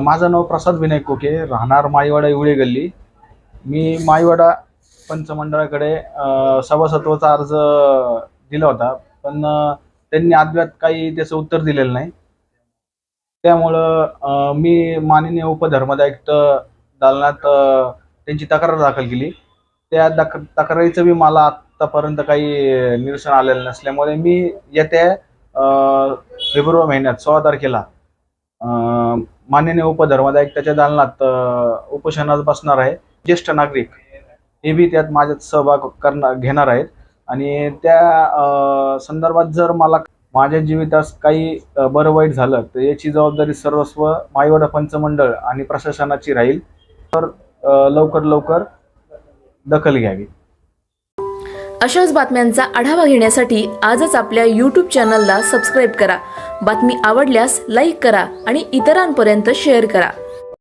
माझं नाव प्रसाद विनायक कोके, राहणार माईवाडा इवळे गल्ली. मी माईवाडा पंचमंडळाकडे सभासत्वाचा अर्ज दिला होता, पण त्यांनी अद्याप काही त्याचं उत्तर दिलेलं नाही. त्यामुळं मी माननीय उपधर्मादायुक्त दालनात त्यांची तक्रार दाखल केली. त्या तक्रारीचं बी मला आत्तापर्यंत काही निरसन आलेलं नसल्यामुळे मी येत्या फेब्रुवारी महिन्यात 16 तारखेला माननीय उपधर्मादायुक्ताच्या दालनात उपोषणात बसणार आहे. ज्येष्ठ नागरिक हे बी त्यात माझ्यात सहभाग घेणार आहेत आणि त्या संदर्भात जर मला माझ्या जीवितास काही बरं वाईट झालं तर याची जबाबदारी सर्वस्व माईवाडा पंचमंडळ आणि प्रशासनाची राहील. तर लवकर दखल घ्यावी. अशाच बातम्यांचा आढावा घेण्यासाठी आजच आपल्या YouTube चॅनलला सबस्क्राईब करा. बातमी आवडल्यास लाईक करा आणि इतरांपर्यंत शेअर करा.